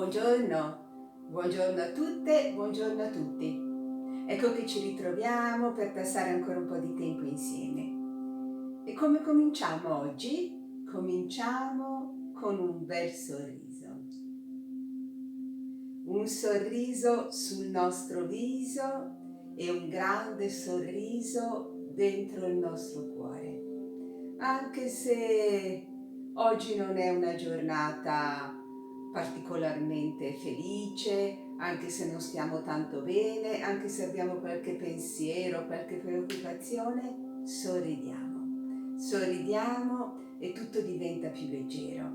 buongiorno a tutte, buongiorno a tutti. Ecco che ci ritroviamo per passare ancora un po' di tempo insieme. E come cominciamo oggi? Cominciamo con un bel sorriso. Un sorriso sul nostro viso e un grande sorriso dentro il nostro cuore. Anche se oggi non è una giornata particolarmente felice, anche se non stiamo tanto bene, anche se abbiamo qualche pensiero, qualche preoccupazione, sorridiamo. Sorridiamo e tutto diventa più leggero.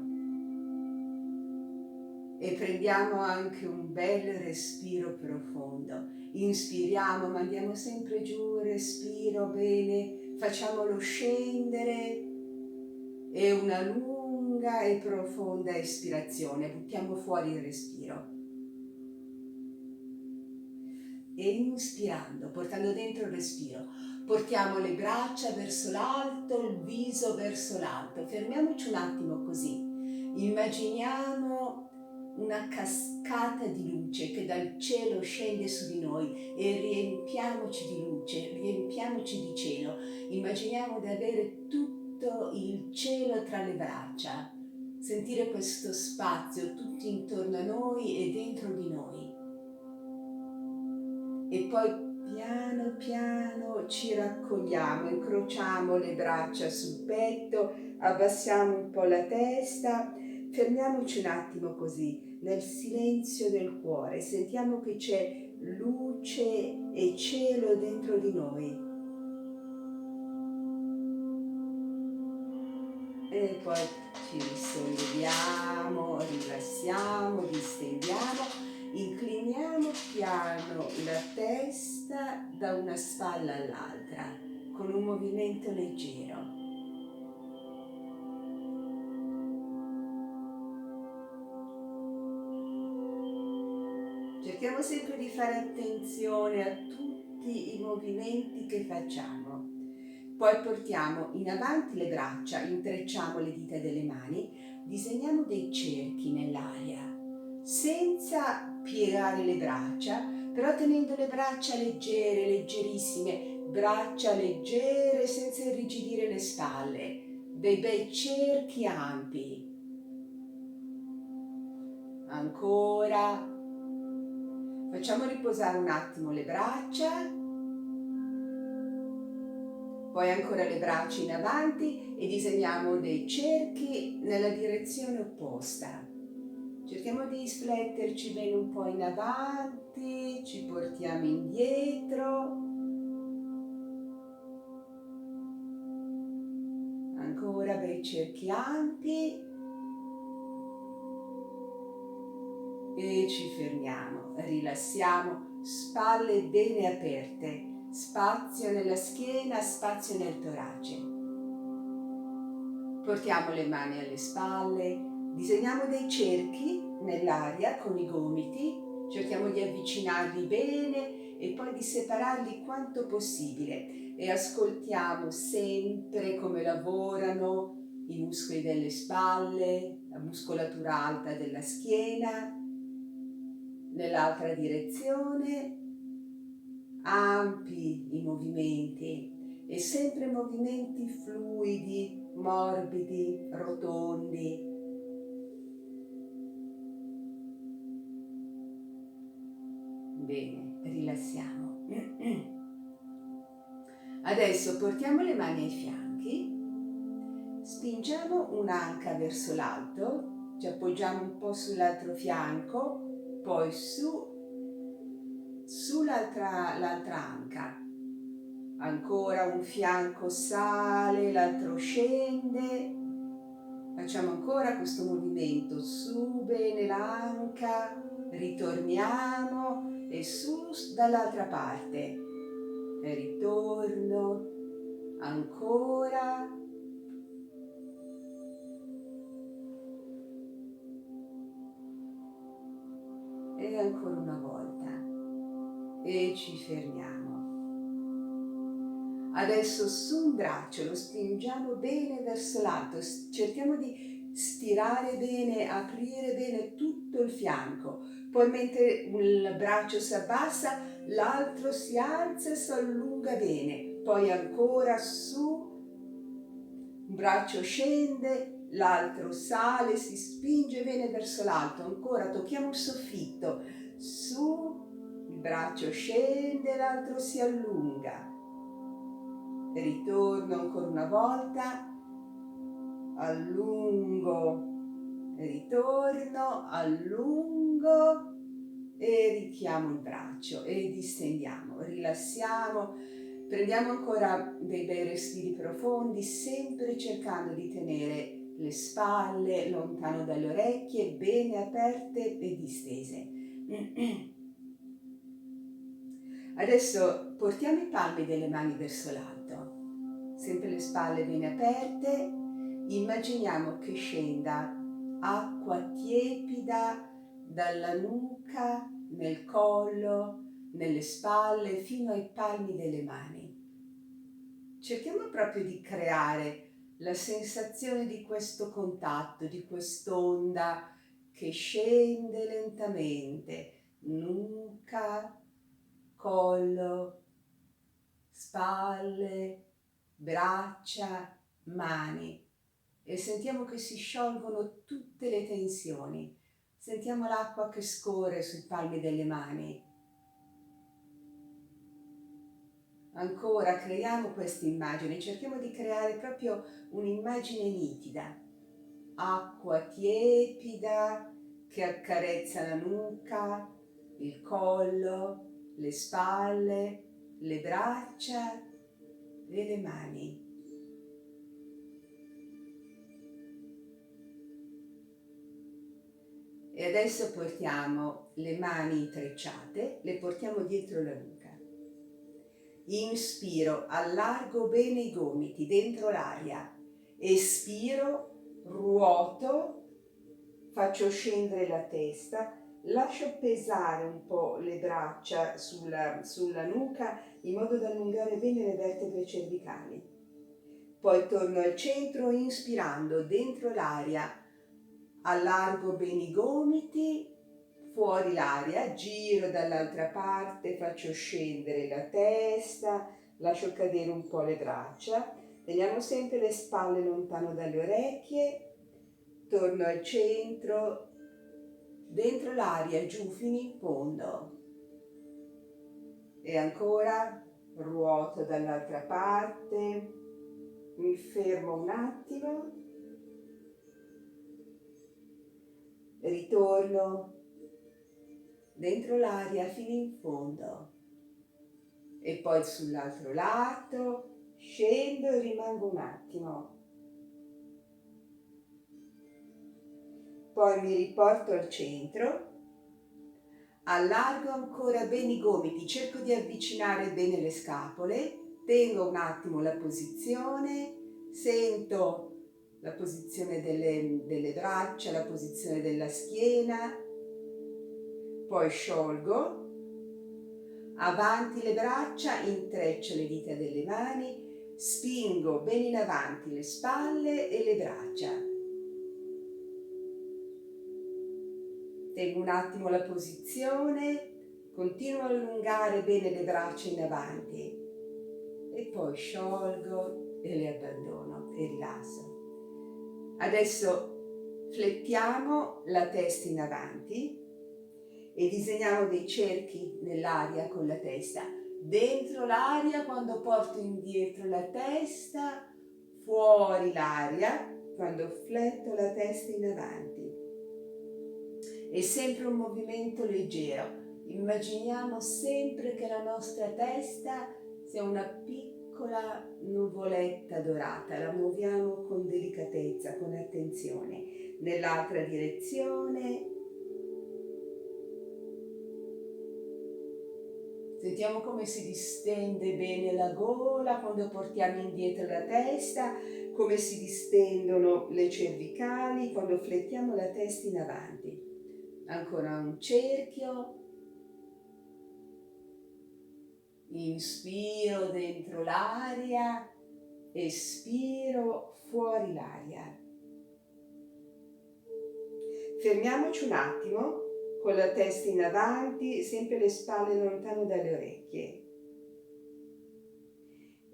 E prendiamo anche un bel respiro profondo. Inspiriamo, mandiamo sempre giù il respiro bene, facciamolo scendere e una lunga e profonda espirazione, buttiamo fuori il respiro. E inspirando, portando dentro il respiro, portiamo le braccia verso l'alto, il viso verso l'alto. Fermiamoci un attimo così. Immaginiamo una cascata di luce che dal cielo scende su di noi e riempiamoci di luce, riempiamoci di cielo. Immaginiamo di avere tutto il cielo tra le braccia, sentire questo spazio tutto intorno a noi e dentro di noi. E poi piano piano ci raccogliamo, incrociamo le braccia sul petto, abbassiamo un po' la testa, fermiamoci un attimo così, nel silenzio del cuore, sentiamo che c'è luce e cielo dentro di noi. E poi ci risolleviamo, rilassiamo, distendiamo, incliniamo piano la testa da una spalla all'altra con un movimento leggero. Cerchiamo sempre di fare attenzione a tutti i movimenti che facciamo. Poi portiamo in avanti le braccia, intrecciamo le dita delle mani, disegniamo dei cerchi nell'aria, senza piegare le braccia, però tenendo le braccia leggere, leggerissime, braccia leggere senza irrigidire le spalle, dei bei cerchi ampi. Ancora, facciamo riposare un attimo le braccia. Poi ancora le braccia in avanti e disegniamo dei cerchi nella direzione opposta. Cerchiamo di spletterci bene un po' in avanti, ci portiamo indietro. Ancora bei cerchi ampi. E ci fermiamo, rilassiamo, spalle bene aperte. Spazio nella schiena, spazio nel torace. Portiamo le mani alle spalle, disegniamo dei cerchi nell'aria con i gomiti, cerchiamo di avvicinarli bene e poi di separarli quanto possibile e ascoltiamo sempre come lavorano i muscoli delle spalle, la muscolatura alta della schiena, nell'altra direzione. Ampi i movimenti e sempre movimenti fluidi, morbidi, rotondi. Bene, rilassiamo. Adesso portiamo le mani ai fianchi, spingiamo un'anca verso l'alto, ci appoggiamo un po' sull'altro fianco, poi sull'altra anca. Ancora un fianco sale, l'altro scende. Facciamo ancora questo movimento, su bene l'anca, ritorniamo e su dall'altra parte. E ritorno, ancora. E ancora una volta. E ci fermiamo. Adesso su un braccio lo spingiamo bene verso l'alto, cerchiamo di stirare bene, aprire bene tutto il fianco. Poi mentre il braccio si abbassa, l'altro si alza e si allunga bene. Poi ancora su, un braccio scende, l'altro sale, si spinge bene verso l'alto. Ancora tocchiamo il soffitto. Su, il braccio scende, l'altro si allunga. Ritorno ancora una volta, allungo, ritorno, allungo e richiamo il braccio e distendiamo, rilassiamo, prendiamo ancora dei bei respiri profondi, sempre cercando di tenere le spalle lontano dalle orecchie, bene aperte e distese. Adesso portiamo i palmi delle mani verso l'alto, sempre le spalle bene aperte, immaginiamo che scenda acqua tiepida dalla nuca, nel collo, nelle spalle, fino ai palmi delle mani. Cerchiamo proprio di creare la sensazione di questo contatto, di quest'onda che scende lentamente, nuca, collo, spalle, braccia, mani, e sentiamo che si sciolgono tutte le tensioni. Sentiamo l'acqua che scorre sui palmi delle mani. Ancora creiamo questa immagine, cerchiamo di creare proprio un'immagine nitida. Acqua tiepida che accarezza la nuca, il collo, le spalle, le braccia e le mani. E adesso portiamo le mani intrecciate, le portiamo dietro la nuca. Inspiro, allargo bene i gomiti dentro l'aria. Espiro, ruoto, faccio scendere la testa, lascio pesare un po' le braccia sulla nuca in modo da allungare bene le vertebre cervicali. Poi torno al centro inspirando dentro l'aria, allargo bene i gomiti, fuori l'aria, giro dall'altra parte, faccio scendere la testa, lascio cadere un po' le braccia, teniamo sempre le spalle lontano dalle orecchie, torno al centro, dentro l'aria, giù fino in fondo. E ancora, ruoto dall'altra parte, mi fermo un attimo, ritorno dentro l'aria fino in fondo e poi sull'altro lato scendo e rimango un attimo, poi mi riporto al centro, allargo ancora bene i gomiti, cerco di avvicinare bene le scapole, tengo un attimo la posizione, sento la posizione delle braccia, la posizione della schiena, poi sciolgo, avanti le braccia, intreccio le dita delle mani, spingo bene in avanti le spalle e le braccia. Tengo un attimo la posizione, continuo a allungare bene le braccia in avanti e poi sciolgo e le abbandono e rilasso. Adesso flettiamo la testa in avanti e disegniamo dei cerchi nell'aria con la testa. Dentro l'aria quando porto indietro la testa, fuori l'aria quando fletto la testa in avanti. È sempre un movimento leggero. Immaginiamo sempre che la nostra testa sia una piccola nuvoletta dorata, la muoviamo con delicatezza, con attenzione. Nell'altra direzione. Sentiamo come si distende bene la gola quando portiamo indietro la testa, come si distendono le cervicali quando flettiamo la testa in avanti. Ancora un cerchio. Inspiro dentro l'aria, espiro fuori l'aria. Fermiamoci un attimo con la testa in avanti, sempre le spalle lontane dalle orecchie.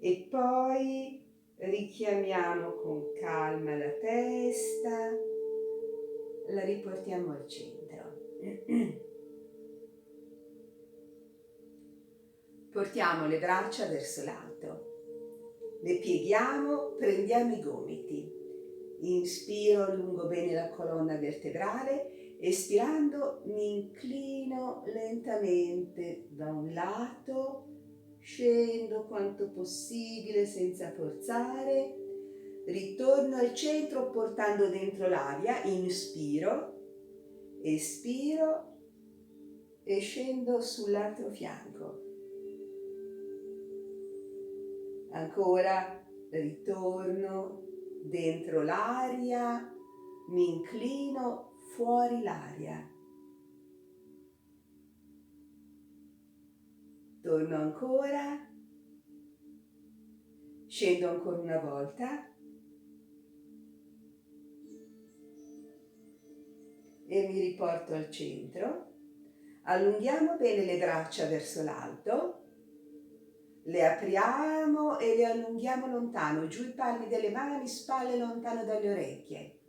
E poi richiamiamo con calma la testa, la riportiamo al centro. Portiamo le braccia verso l'alto, le pieghiamo, prendiamo i gomiti. Inspiro, allungo bene la colonna vertebrale, espirando mi inclino lentamente da un lato, scendo quanto possibile senza forzare, ritorno al centro portando dentro l'aria, inspiro, espiro e scendo sull'altro fianco. Ancora ritorno dentro l'aria, mi inclino fuori l'aria. Torno ancora, scendo ancora una volta e mi riporto al centro. Allunghiamo bene le braccia verso l'alto, le apriamo e le allunghiamo lontano, giù i palmi delle mani, spalle lontano dalle orecchie.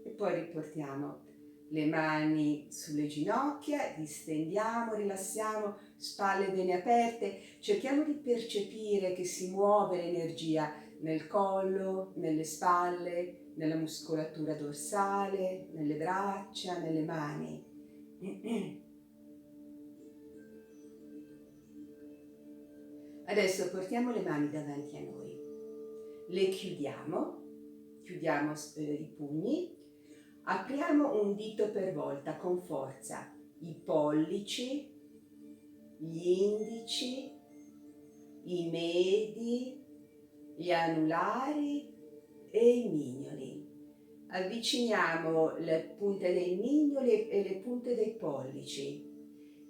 E poi riportiamo le mani sulle ginocchia, distendiamo, rilassiamo, spalle bene aperte, cerchiamo di percepire che si muove l'energia nel collo, nelle spalle, nella muscolatura dorsale, nelle braccia, nelle mani. Adesso portiamo le mani davanti a noi, le chiudiamo i pugni, apriamo un dito per volta con forza, i pollici, gli indici, i medi, gli anulari e i mignoli. Avviciniamo le punte dei mignoli e le punte dei pollici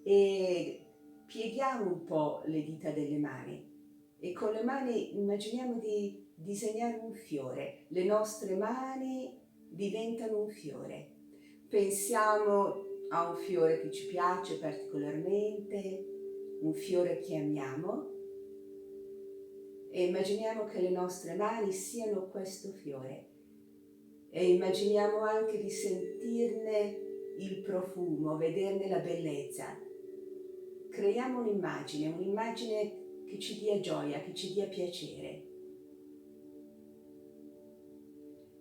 e pieghiamo un po' le dita delle mani e con le mani immaginiamo di disegnare un fiore. Le nostre mani diventano un fiore. Pensiamo a un fiore che ci piace particolarmente, un fiore che amiamo e immaginiamo che le nostre mani siano questo fiore e immaginiamo anche di sentirne il profumo, vederne la bellezza. Creiamo un'immagine che ci dia gioia, che ci dia piacere.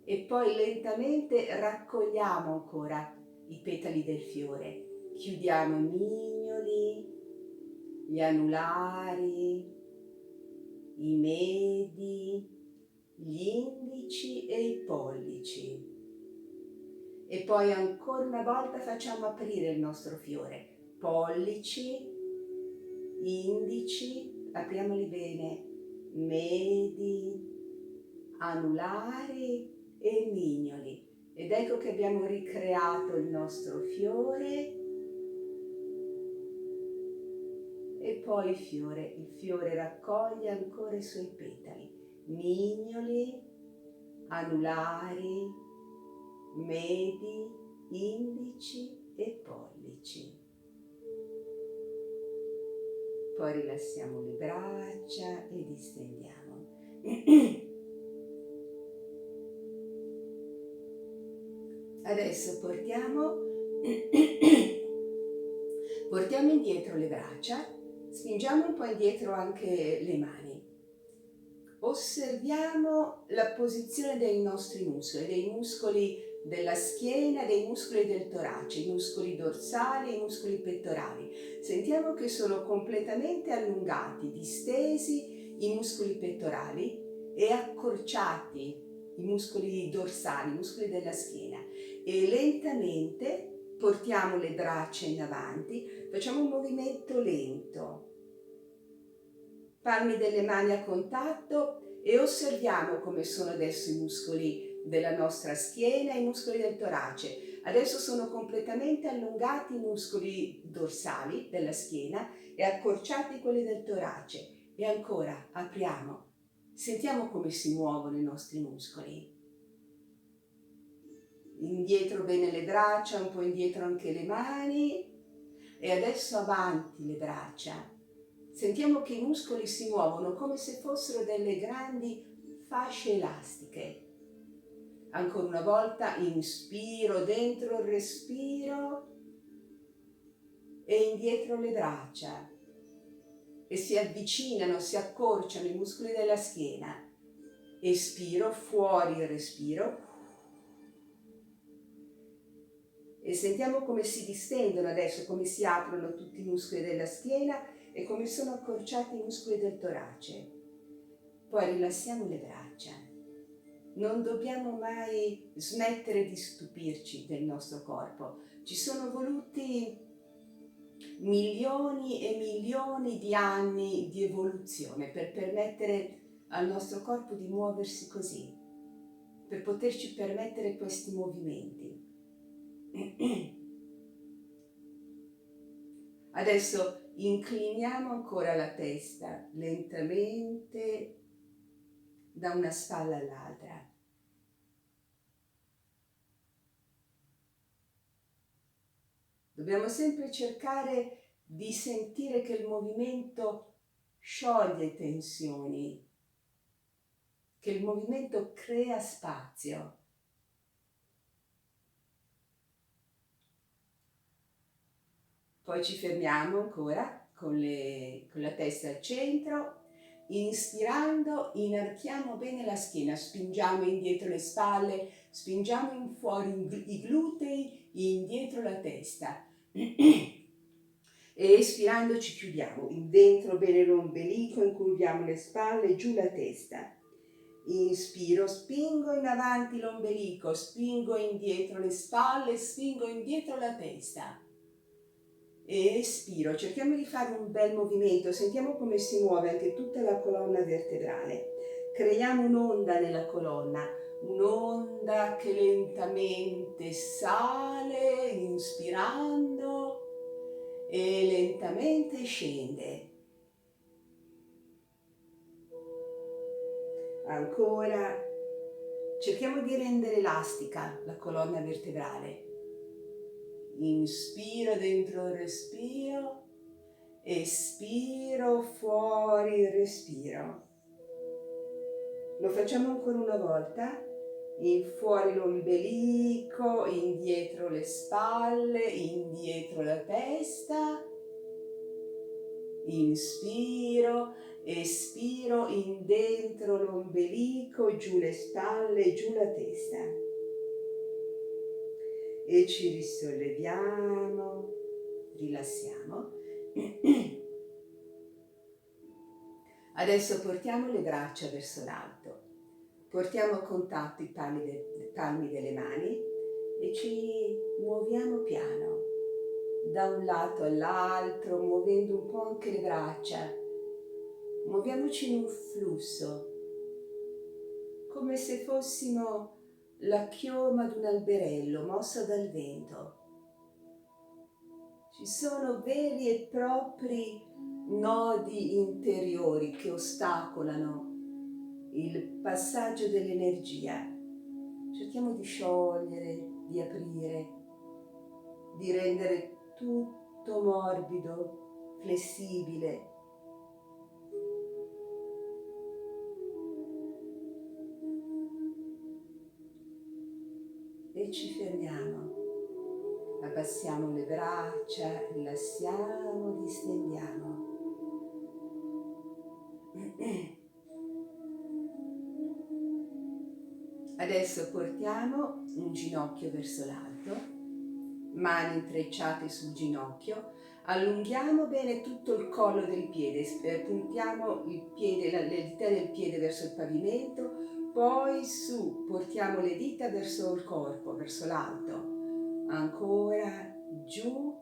E poi lentamente raccogliamo ancora i petali del fiore. Chiudiamo i mignoli, gli anulari, i medi, gli indici e i pollici. E poi ancora una volta facciamo aprire il nostro fiore. Pollici, indici, apriamoli bene, medi, anulari e mignoli. Ed ecco che abbiamo ricreato il nostro fiore e poi il fiore raccoglie ancora i suoi petali, mignoli, anulari, medi, indici e pollici. Poi rilassiamo le braccia e distendiamo. Adesso portiamo indietro le braccia, spingiamo un po' indietro anche le mani. Osserviamo la posizione dei nostri muscoli, dei muscoli della schiena, dei muscoli del torace, i muscoli dorsali e i muscoli pettorali. Sentiamo che sono completamente allungati, distesi i muscoli pettorali e accorciati i muscoli dorsali, i muscoli della schiena. E lentamente portiamo le braccia in avanti, facciamo un movimento lento, palmi delle mani a contatto e osserviamo come sono adesso i muscoli della nostra schiena e i muscoli del torace. Adesso sono completamente allungati i muscoli dorsali della schiena e accorciati quelli del torace. E ancora apriamo, sentiamo come si muovono i nostri muscoli. indietro bene le braccia, un po' indietro anche le mani e adesso avanti le braccia. Sentiamo che i muscoli si muovono come se fossero delle grandi fasce elastiche. Ancora una volta, inspiro dentro il respiro e indietro le braccia e si avvicinano, si accorciano i muscoli della schiena. Espiro, fuori il respiro e sentiamo come si distendono adesso, come si aprono tutti i muscoli della schiena e come sono accorciati i muscoli del torace. Poi rilassiamo le braccia. Non dobbiamo mai smettere di stupirci del nostro corpo. Ci sono voluti milioni e milioni di anni di evoluzione per permettere al nostro corpo di muoversi così, per poterci permettere questi movimenti. Adesso incliniamo ancora la testa lentamente da una spalla all'altra. Dobbiamo sempre cercare di sentire che il movimento scioglie tensioni, che il movimento crea spazio. Poi ci fermiamo ancora con la testa al centro. Inspirando, inarchiamo bene la schiena, spingiamo indietro le spalle, spingiamo in fuori i glutei, indietro la testa. E espirando ci chiudiamo, dentro bene l'ombelico, incurviamo le spalle, giù la testa. Inspiro, spingo in avanti l'ombelico, spingo indietro le spalle, spingo indietro la testa. E espiro, cerchiamo di fare un bel movimento, sentiamo come si muove anche tutta la colonna vertebrale. Creiamo un'onda nella colonna, un'onda che lentamente sale, inspirando, e lentamente scende. Ancora, cerchiamo di rendere elastica la colonna vertebrale. Inspiro dentro il respiro, espiro fuori il respiro. Lo facciamo ancora una volta. In fuori l'ombelico, indietro le spalle, indietro la testa. Inspiro, espiro, in dentro l'ombelico, giù le spalle, giù la testa. E ci risolleviamo, rilassiamo. Adesso portiamo le braccia verso l'alto, portiamo a contatto i palmi delle mani e ci muoviamo piano, da un lato all'altro, muovendo un po' anche le braccia. Muoviamoci in un flusso, come se fossimo la chioma di un alberello mossa dal vento. Ci sono veri e propri nodi interiori che ostacolano il passaggio dell'energia. Cerchiamo di sciogliere, di aprire, di rendere tutto morbido, flessibile. E ci fermiamo. Abbassiamo le braccia, rilassiamo, distendiamo. Adesso portiamo un ginocchio verso l'alto, mani intrecciate sul ginocchio, allunghiamo bene tutto il collo del piede, puntiamo il piede, le dita del piede verso il pavimento, poi su, portiamo le dita verso il corpo, verso l'alto. Ancora giù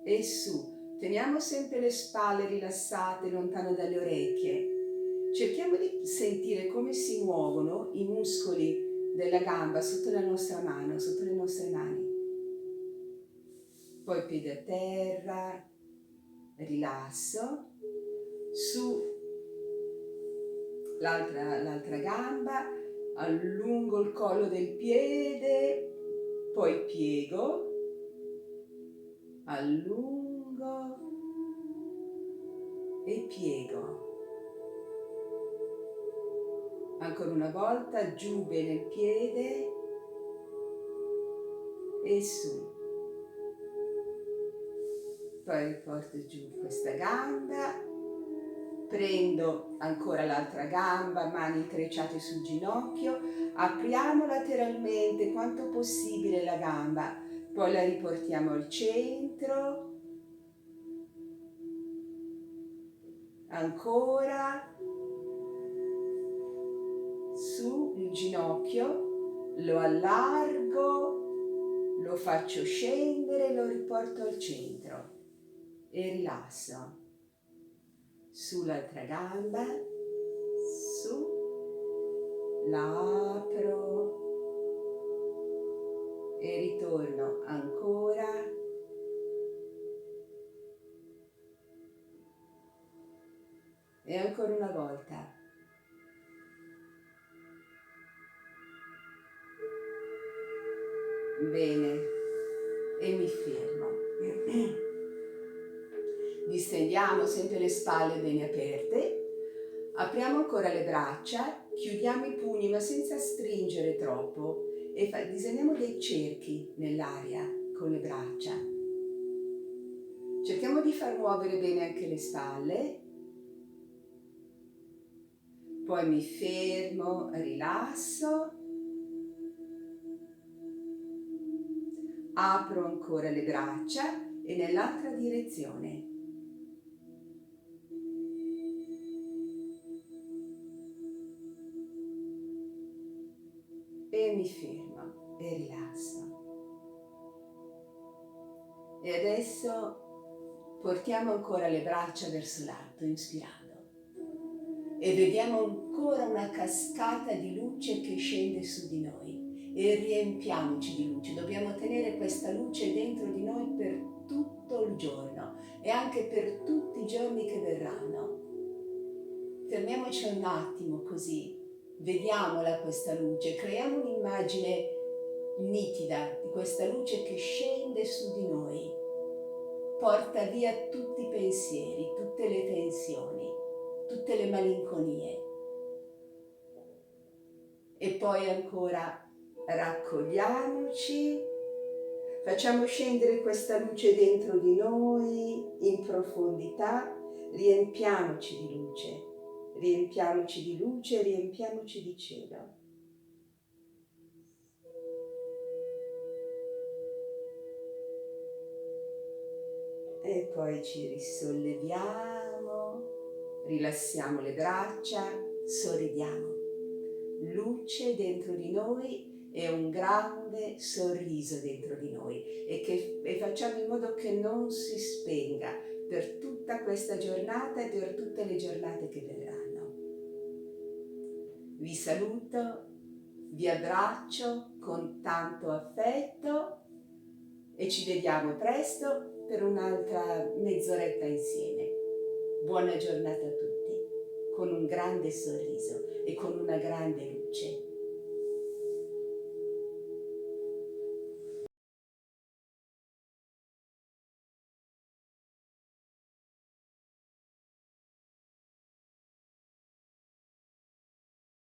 e su. Teniamo sempre le spalle rilassate lontano dalle orecchie. Cerchiamo di sentire come si muovono i muscoli della gamba sotto la nostra mano, sotto le nostre mani. Poi piede a terra, rilasso, su l'altra gamba, allungo il collo del piede, poi piego, allungo e piego. Ancora una volta, giù bene il piede e su. Poi riporto giù questa gamba, prendo ancora l'altra gamba, mani intrecciate sul ginocchio, apriamo lateralmente quanto possibile la gamba, poi la riportiamo al centro, ancora, su il ginocchio, lo allargo, lo faccio scendere, lo riporto al centro e rilasso. Sull'altra gamba, su, la apro e ritorno ancora. E ancora una volta. Bene, e mi fermo. Distendiamo sempre le spalle bene aperte, apriamo ancora le braccia, chiudiamo i pugni ma senza stringere troppo e disegniamo dei cerchi nell'aria con le braccia. Cerchiamo di far muovere bene anche le spalle, poi mi fermo, rilasso, apro ancora le braccia e nell'altra direzione. E mi fermo e rilasso. E adesso portiamo ancora le braccia verso l'alto, inspirando. E vediamo ancora una cascata di luce che scende su di noi. E riempiamoci di luce. Dobbiamo tenere questa luce dentro di noi per tutto il giorno e anche per tutti i giorni che verranno. Fermiamoci un attimo così. Vediamola questa luce, creiamo un'immagine nitida di questa luce che scende su di noi, porta via tutti i pensieri, tutte le tensioni, tutte le malinconie. E poi ancora raccogliamoci, facciamo scendere questa luce dentro di noi in profondità, riempiamoci di luce. Riempiamoci di luce, riempiamoci di cielo. E poi ci risolleviamo, rilassiamo le braccia, sorridiamo. Luce dentro di noi e un grande sorriso dentro di noi e facciamo in modo che non si spenga per tutta questa giornata e per tutte le giornate che verranno. Vi saluto, vi abbraccio con tanto affetto e ci vediamo presto per un'altra mezz'oretta insieme. Buona giornata a tutti, con un grande sorriso e con una grande luce.